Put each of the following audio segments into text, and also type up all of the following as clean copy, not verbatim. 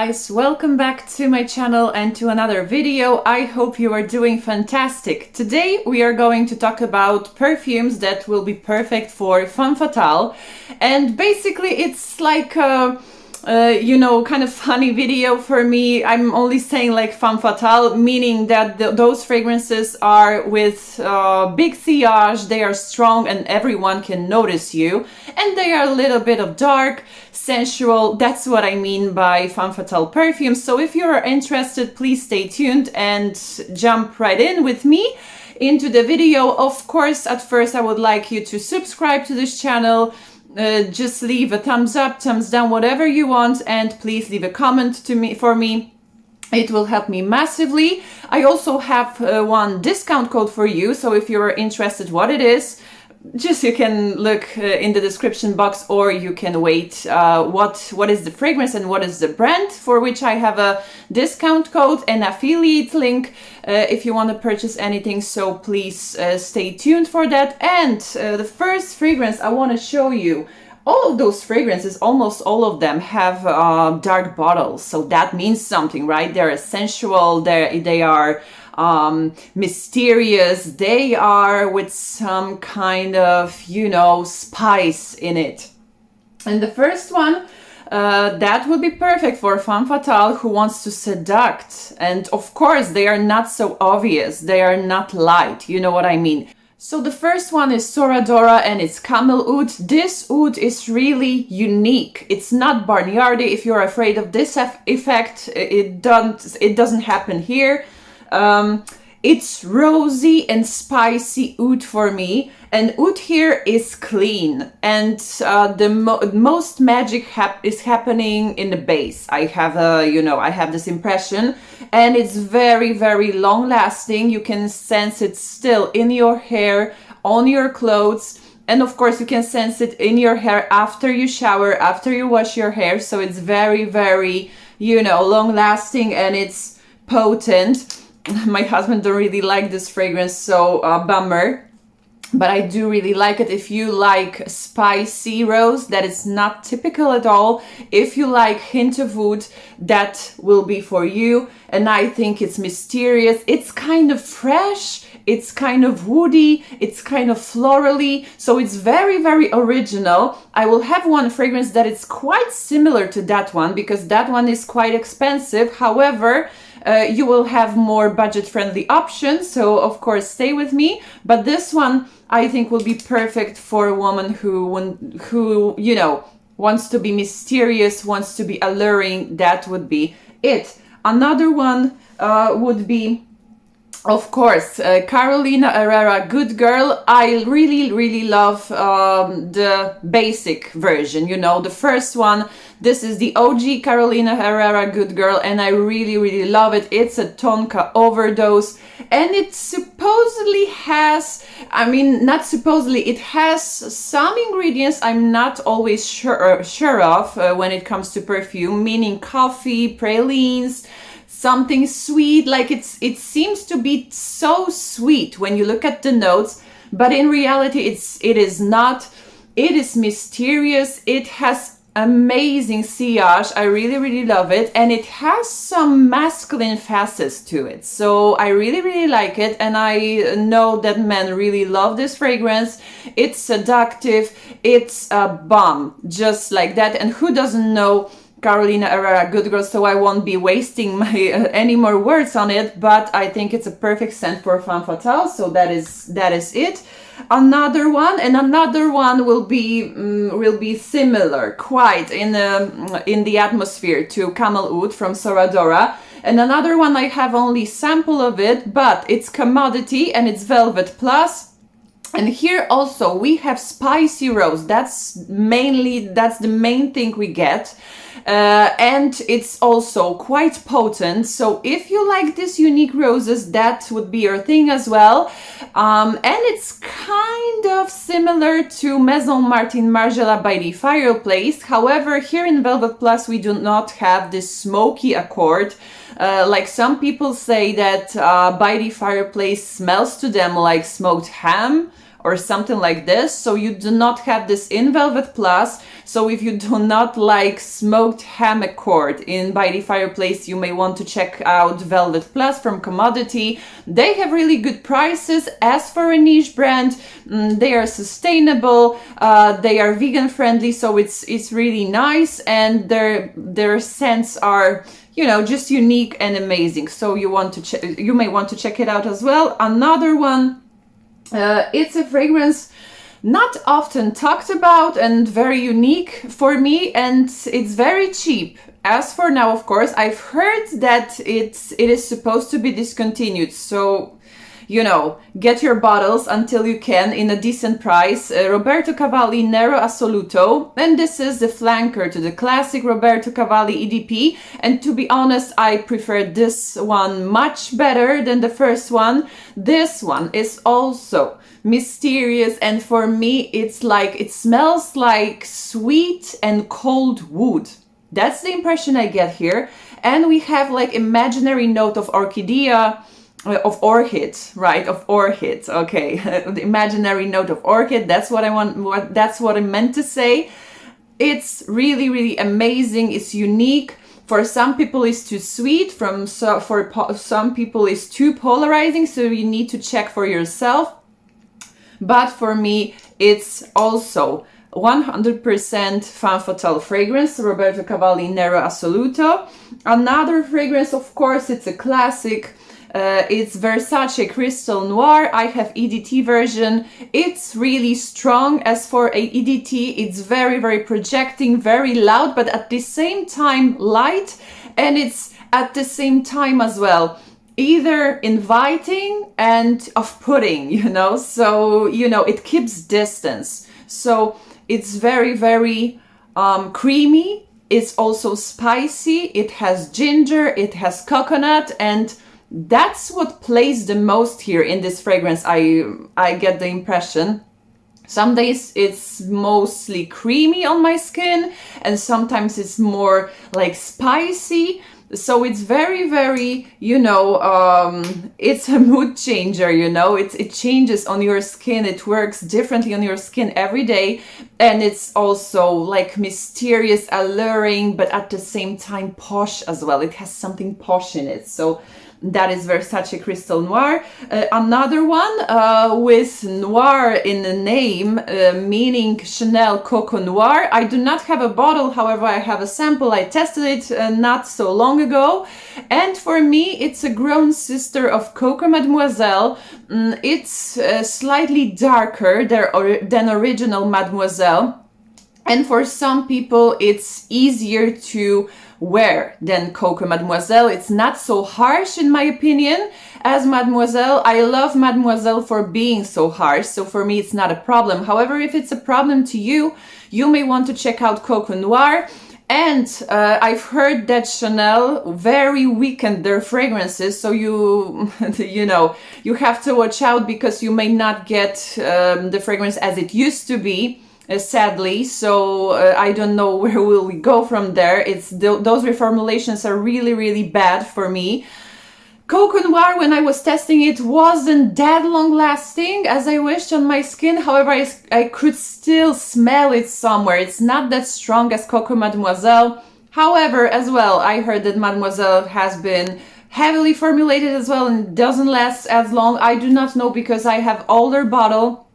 guys, welcome back to my channel and to another video. I hope you are doing fantastic. Today we are going to talk about perfumes that will be perfect for femme fatale, and basically it's like a you know, kind of funny video for me. I'm only saying like femme fatale, meaning that those fragrances are with big sillage, they are strong and everyone can notice you, and they are a little bit of dark, sensual. That's what I mean by femme fatale perfumes. So if you are interested, please stay tuned and jump right in with me into the video. Of course, at first I would like you to subscribe to this channel. Just leave a thumbs up, thumbs down, whatever you want, and please leave a comment for me. It will help me massively. I also have one discount code for you, so if you're interested what it is, just you can look in the description box, or you can wait what is the fragrance and what is the brand for which I have a discount code and affiliate link if you want to purchase anything. So please stay tuned for that. And the first fragrance I want to show you, all of those fragrances, almost all of them have dark bottles, so that means something, right? They're sensual, they are mysterious, they are with some kind of, you know, spice in it. And the first one that would be perfect for femme fatale who wants to seduct, and of course they are not so obvious, they are not light, you know what I mean. So the first one is Sora Dora, and it's Camel Oud. This oud is really unique. It's not barnyardy. If you're afraid of this effect, it doesn't happen here. It's rosy and spicy oud for me, and oud here is clean, and the most magic is happening in the base. I have you know, I have this impression, and it's very, very long lasting. You can sense it still in your hair, on your clothes, and of course you can sense it in your hair after you shower, after you wash your hair. So it's very, very, you know, long lasting, and it's potent. My husband don't really like this fragrance, so bummer, but I do really like it. If you like spicy rose, that is not typical at all. If you like hint of wood, that will be for you. And I think it's mysterious, it's kind of fresh, it's kind of woody, it's kind of florally, so it's very, very original. I will have one fragrance that is quite similar to that one, because that one is quite expensive. However, you will have more budget-friendly options, so of course stay with me. But this one I think will be perfect for a woman who you know, wants to be mysterious, wants to be alluring. That would be it. Another one would be, of course, Carolina Herrera Good Girl. I really, really love the basic version, you know, the first one. This is the OG Carolina Herrera Good Girl, and I really, really love it. It's a tonka overdose, and it supposedly has, I mean, not supposedly, it has some ingredients I'm not always sure of when it comes to perfume, meaning coffee, pralines, something sweet. Like it seems to be so sweet when you look at the notes, but in reality it is not. It is mysterious, it has amazing sillage. I really, really love it, and it has some masculine facets to it, so I really, really like it, and I know that men really love this fragrance. It's seductive, it's a bomb, just like that. And who doesn't know Carolina Herrera Good Girl? So I won't be wasting my any more words on it, but I think it's a perfect scent for femme fatale, so that is it. Another one will be similar, quite in the atmosphere to Camel Oud from Sora Dora. And another one, I have only sample of it, but it's commodity, and it's Velvet Plus. And here also we have spicy rose. That's the main thing we get. And it's also quite potent, so if you like these unique roses, that would be your thing as well. And it's kind of similar to Maison Martin Margiela by the Fireplace. However, here in Velvet Plus we do not have this smoky accord. Like some people say that by the Fireplace smells to them like smoked ham or something like this. So you do not have this in Velvet Plus. So if you do not like smoked hammock cord in By the Fireplace, you may want to check out Velvet Plus from Commodity. They have really good prices. As for a niche brand, they are sustainable, they are vegan friendly, so it's really nice, and their scents are, you know, just unique and amazing. So you may want to check it out as well. Another one, it's a fragrance not often talked about and very unique for me, and it's very cheap. As for now, of course, I've heard that it is supposed to be discontinued. So, you know, get your bottles until you can in a decent price. Roberto Cavalli Nero Assoluto, and this is the flanker to the classic Roberto Cavalli EDP, and to be honest, I prefer this one much better than the first one. This one is also mysterious, and for me it's like, it smells like sweet and cold wood. That's the impression I get here. And we have like imaginary note of orchidea, of orchid, right? Of orchid. Okay, the imaginary note of orchid. That's what I want. That's what I meant to say. It's really, really amazing. It's unique. For some people, it's too sweet. For some people, it's too polarizing. So you need to check for yourself. But for me, it's also 100% Femme Fatale fragrance, Roberto Cavalli Nero Assoluto. Another fragrance, of course, it's a classic. It's Versace Crystal Noir. I have EDT version. It's really strong. As for a EDT, it's very, very projecting, very loud, but at the same time light, and it's at the same time as well either inviting and off-putting, you know, so, you know, it keeps distance. So it's very, very creamy. It's also spicy. It has ginger, it has coconut, and that's what plays the most here in this fragrance. I get the impression. Some days it's mostly creamy on my skin, and sometimes it's more like spicy. So it's very, very, you know, it's a mood changer, you know, it changes on your skin. It works differently on your skin every day. And it's also like mysterious, alluring, but at the same time posh as well. It has something posh in it. So that is Versace Crystal Noir. Another one with noir in the name, meaning Chanel Coco Noir. I do not have a bottle, however, I have a sample. I tested it not so long ago. And for me, it's a grown sister of Coco Mademoiselle. It's slightly darker than original Mademoiselle. And for some people, it's easier to wear than Coco Mademoiselle. It's not so harsh in my opinion as Mademoiselle. I love Mademoiselle for being so harsh, so for me it's not a problem. However, if it's a problem to you, you may want to check out Coco Noir. And I've heard that Chanel very weakened their fragrances, so you know, you have to watch out, because you may not get the fragrance as it used to be. Sadly, so I don't know where will we go from there. Those reformulations are really, really bad for me. Coco Noir, when I was testing it, wasn't that long lasting as I wished on my skin. However, I could still smell it somewhere. It's not that strong as Coco Mademoiselle. However, as well, I heard that Mademoiselle has been heavily formulated as well and doesn't last as long. I do not know, because I have older bottle,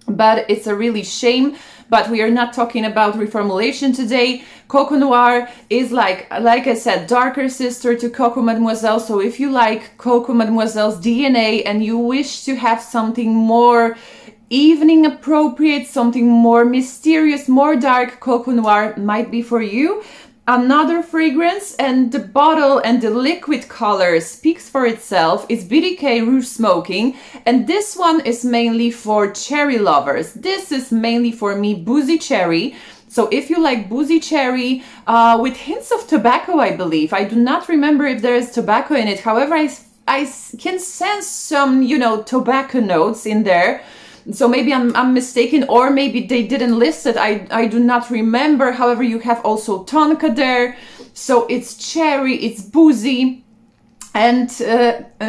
but it's a really shame. But we are not talking about reformulation today. Coco Noir is like I said, darker sister to Coco Mademoiselle. So if you like Coco Mademoiselle's DNA and you wish to have something more evening appropriate, something more mysterious, more dark, Coco Noir might be for you. Another fragrance, and the bottle and the liquid color speaks for itself, is BDK Rouge Smoking, and this one is mainly for cherry lovers. This is mainly for me boozy cherry. So if you like boozy cherry with hints of tobacco, I believe. I do not remember if there is tobacco in it. However, I can sense some, you know, tobacco notes in there. So maybe I'm mistaken, or maybe they didn't list it. I do not remember. However, you have also tonka there. So it's cherry, it's boozy. And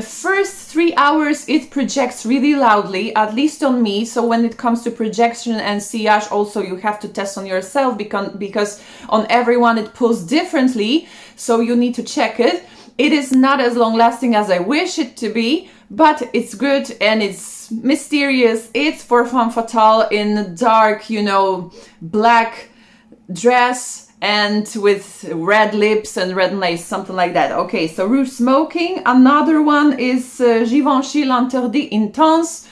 first 3 hours it projects really loudly, at least on me. So when it comes to projection and sillage, also you have to test on yourself, because on everyone it pulls differently, so you need to check it. It is not as long lasting as I wish it to be, but it's good and it's mysterious. It's for Femme Fatale in dark, you know, black dress and with red lips and red lace, something like that. Okay, so Rouge Smoking. Another one is Givenchy Lanterns Intense.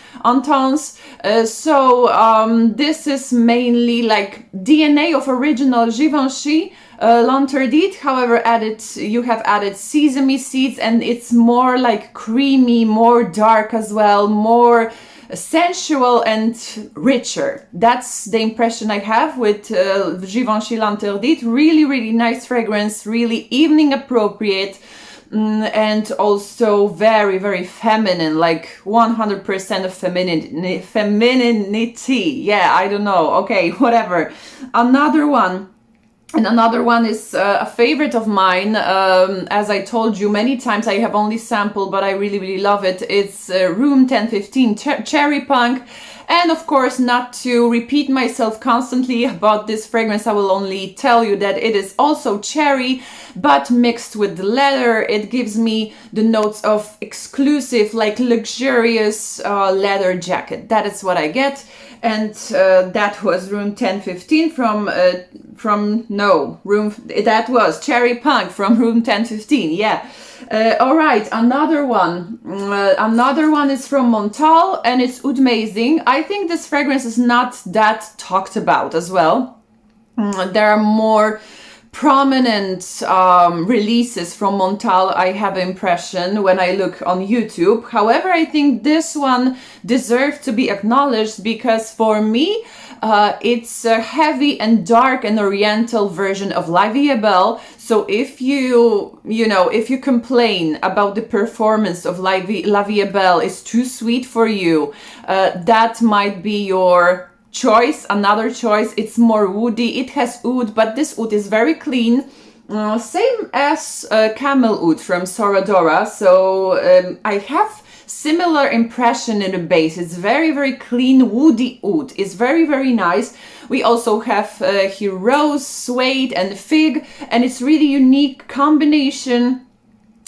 This is mainly like DNA of original Givenchy Lanterns. However, you have added sesame seeds, and it's more like creamy, more dark as well, more sensual and richer. That's the impression I have with Givenchy Lanterns. Really, really nice fragrance, really evening appropriate, and also very, very feminine, like 100% of femininity. Yeah, I don't know. Okay, whatever. Another one is a favorite of mine. As I told you many times, I have only sampled, but I really, really love it. It's Room 1015 Cherry Punk. And of course, not to repeat myself constantly about this fragrance, I will only tell you that it is also cherry, but mixed with the leather. It gives me the notes of exclusive, like luxurious leather jacket. That is what I get. And that was Room 1015 that was Cherry Punk from Room 1015. Yeah. All right, another one is from Montale, and it's Oudmazing. I think this fragrance is not that talked about as well. There are more prominent releases from Montale, I have impression, when I look on YouTube. However, I think this one deserves to be acknowledged, because for me it's a heavy and dark and oriental version of La Vie est Belle. So if you complain about the performance of La Vie est Belle is too sweet for you, that might be your choice. Another choice, it's more woody. It has oud, but this oud is very clean, same as Camel oud from Sora Dora. So I have similar impression in the base. It's very, very clean, woody oud. It's very, very nice. We also have here rose, suede and fig, and it's really unique combination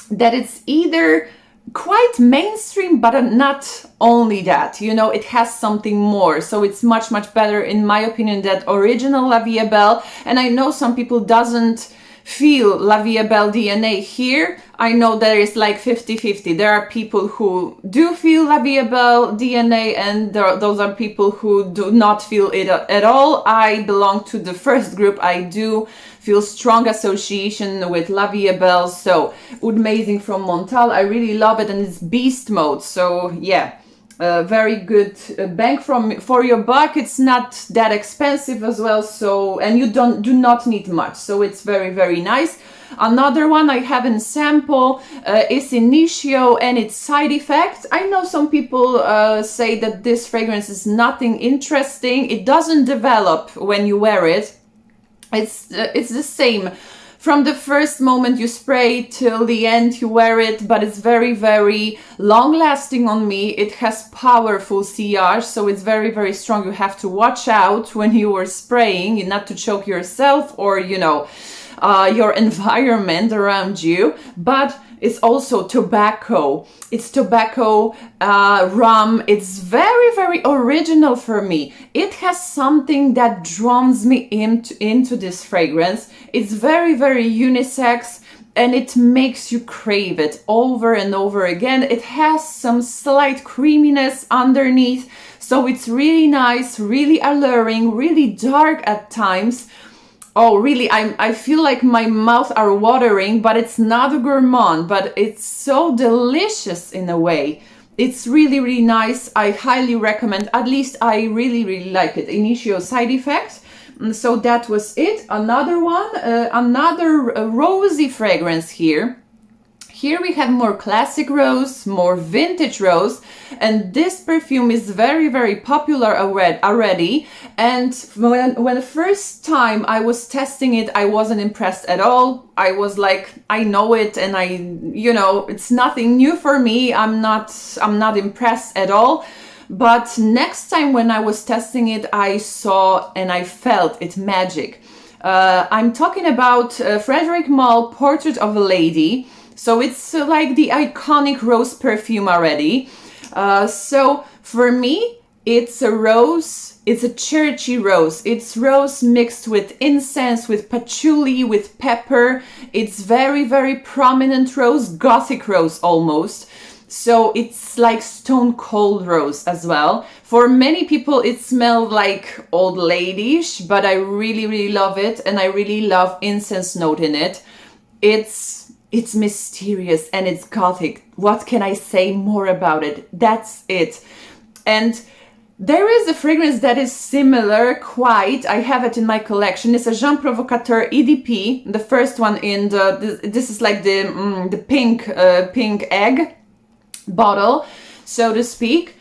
that it's either quite mainstream, but not only that, it has something more. So it's much, much better, in my opinion, that original La Vie est Belle. And I know some people doesn't feel La Vie est Belle DNA here. I know there is like 50-50. There are people who do feel La Vie est Belle DNA, and those are people who do not feel it at all. I belong to the first group. I do feel strong association with La Vie est Belle. So Oudmazing from Montale, I really love it, and it's beast mode. So yeah, very good bang for your buck. It's not that expensive as well, so, and you do not need much, so it's very, very nice. Another one I have in sample is Initio and its Side Effect. I know some people say that this fragrance is nothing interesting. It doesn't develop when you wear it. It's the same from the first moment you spray till the end you wear it, but it's very, very long lasting on me. It has powerful sillage, so it's very, very strong. You have to watch out when you are spraying, not to choke yourself or, your environment around you. But it's also tobacco. It's tobacco, rum. It's very, very original for me. It has something that draws me into this fragrance. It's very, very unisex, and it makes you crave it over and over again. It has some slight creaminess underneath, so it's really nice, really alluring, really dark at times. Oh, really, I feel like my mouth are watering, but it's not a gourmand, but it's so delicious in a way. It's really, really nice. I highly recommend, at least I really, really like it. Initio Side Effect. So that was it. Another one, another rosy fragrance here. Here we have more classic rose, more vintage rose, and this perfume is very, very popular already. And when the first time I was testing it, I wasn't impressed at all. I was like, I know it, and it's nothing new for me. I'm not impressed at all. But next time when I was testing it, I saw and I felt it magic. I'm talking about Frederic Malle Portrait of a Lady. So it's like the iconic rose perfume already. So for me, it's a rose, it's a churchy rose. It's rose mixed with incense, with patchouli, with pepper. It's very, very prominent rose, gothic rose almost. So it's like stone cold rose as well. For many people it smells like old ladyish, but I really, really love it, and I really love incense note in it. It's mysterious and it's gothic. What can I say more about it? That's it. And there is a fragrance that is similar, quite. I have it in my collection. It's a Jean Provocateur EDP, the first one in this is like the pink egg bottle, so to speak.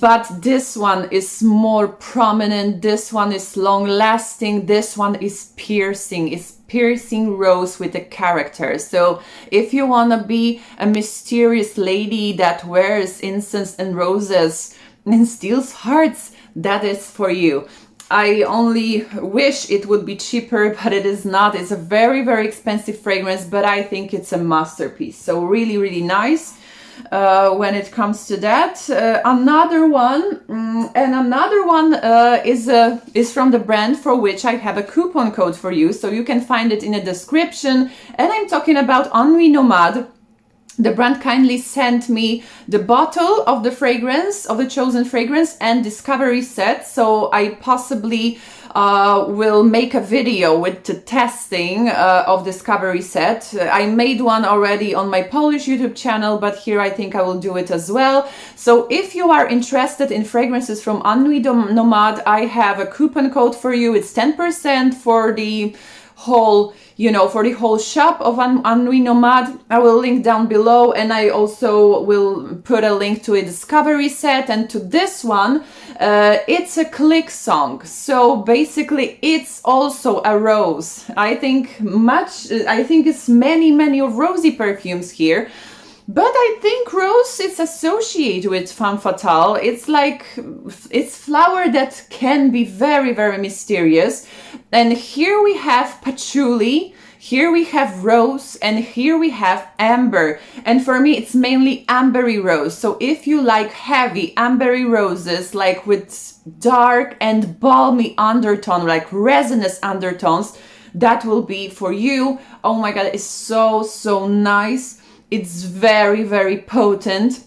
But this one is more prominent, this one is long lasting, this one is piercing. It's piercing rose with a character. So if you want to be a mysterious lady that wears incense and roses and steals hearts, that is for you. I only wish it would be cheaper, but it is not. It's a very, very expensive fragrance, but I think it's a masterpiece. So really, really nice. When it comes to that, another one is from the brand for which I have a coupon code for you, so you can find it in the description. And I'm talking about Anui Nomad. The brand kindly sent me the bottle of the fragrance, of the chosen fragrance, and discovery set. So I possibly will make a video with the testing of discovery set. I made one already on my Polish YouTube channel, but here I think I will do it as well. So if you are interested in fragrances from Anui Nomad, I have a coupon code for you. It's 10% for the whole, for the whole shop of Anui Nomad. I will link down below, and I also will put a link to a discovery set and to this one. It's a click song, so basically it's also a rose. I think it's many of rosy perfumes here. But I think rose is associated with femme fatale. It's like, it's flower that can be very, very mysterious. And here we have patchouli, here we have rose, and here we have amber. And for me, it's mainly ambery rose. So if you like heavy ambery roses, like with dark and balmy undertone, like resinous undertones, that will be for you. Oh my God, it's so, so nice. It's very, very potent,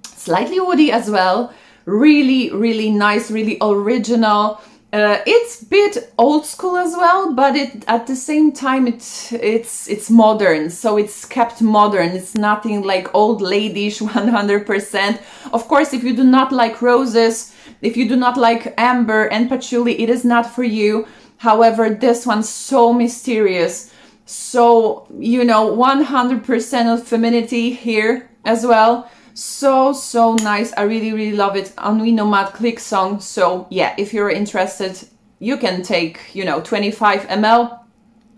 slightly woody as well. Really, really nice, really original. It's a bit old school as well, but at the same time it's modern, so it's kept modern. It's nothing like old ladyish 100%. Of course, if you do not like roses, if you do not like amber and patchouli, it is not for you. However, this one's so mysterious. So, 100% of femininity here as well. So, so nice. I really, really love it. Anui Nomad click song. So yeah, if you're interested, you can take, 25 ml.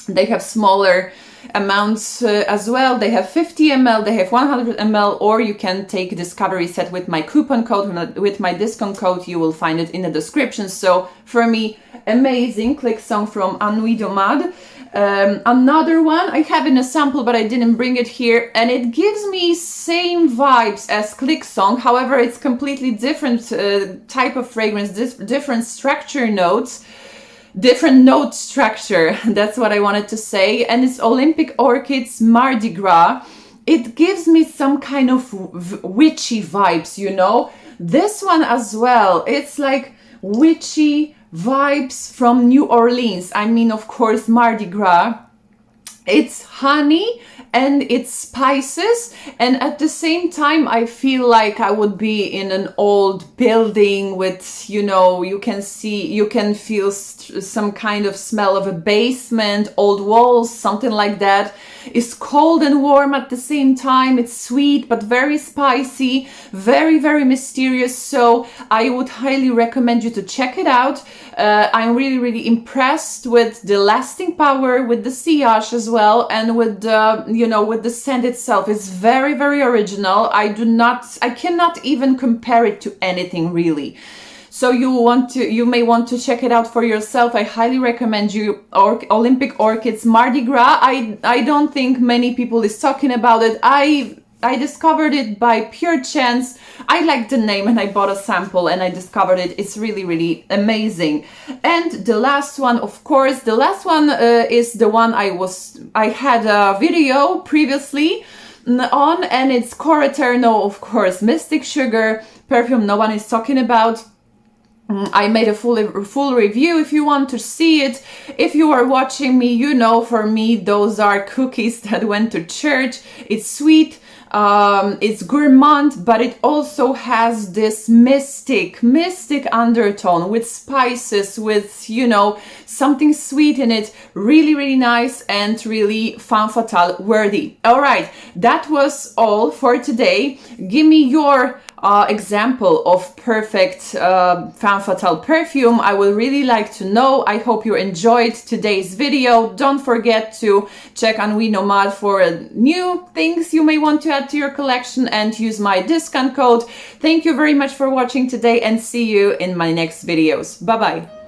They have smaller amounts as well. They have 50 ml, they have 100 ml, or you can take discovery set with my coupon code. With my discount code, you will find it in the description. So for me, amazing click song from Anui Nomad. Another one, I have in a sample, but I didn't bring it here, and it gives me same vibes as click song. However, it's completely different type of fragrance, different structure notes. Different note structure, that's what I wanted to say. And it's Olympic Orchids Mardi Gras. It gives me some kind of witchy vibes, This one as well, it's like witchy vibes from New Orleans. I mean, of course, Mardi Gras. It's honey and it's spices, and at the same time I feel like I would be in an old building with, you know, you can feel some kind of smell of a basement, old walls, something like that. It's cold and warm at the same time. It's sweet but very spicy, very, very mysterious. So I would highly recommend you to check it out. I'm really, really impressed with the lasting power, with the sillage as well, and with the, you know, with the scent itself. It's very, very original. I cannot even compare it to anything really. So you may want to check it out for yourself. I highly recommend you Olympic Orchids Mardi Gras. I don't think many people is talking about it. I discovered it by pure chance. I liked the name and I bought a sample and I discovered it. It's really, really amazing. And the last one, of course, the last one is the one I had a video previously on, and it's Coreterno, of course, Mystic Sugar perfume no one is talking about. I made a full review if you want to see it. If you are watching me, you know, for me, those are cookies that went to church. It's sweet, it's gourmand, but it also has this mystic undertone with spices, with, you know, something sweet in it. Really, really nice and really femme fatale worthy. All right, that was all for today. Give me your example of perfect femme fatale perfume. I will really like to know. I hope you enjoyed today's video. Don't forget to check Anui Nomad for new things you may want to add to your collection and use my discount code. Thank you very much for watching today and see you in my next videos. Bye bye.